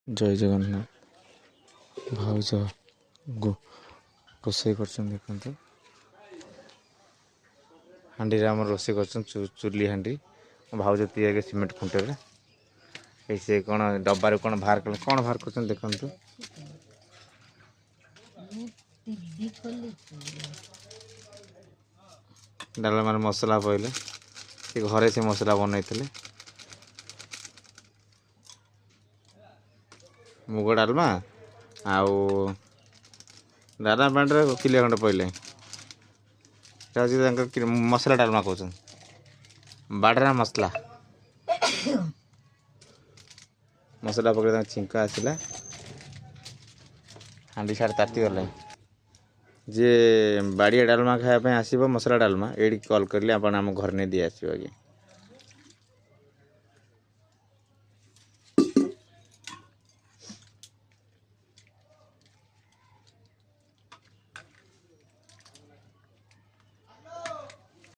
जय जगन्नाथ भाउज रोषे कर देखते हाँडी आम रोषे कर चुली हाँडी भाउज तैयारी सीमेंट खुंटे से कौन डब्बार कौन बाहर कले कौन बाहर कर देखते डालमार मसला पड़े घरे से मसला बनई मुग डालमा आउ डालमा पांडे किले खंडे पड़े मसला डालमा कौन बाडरा मसला मसला पकड़ छिंका आसला हाँडी साढ़े ताती गला जे बाड़िया डालमा खायापे आसब मसला डालमा ये कॉल कर आम घर नहीं दिए आसो आगे।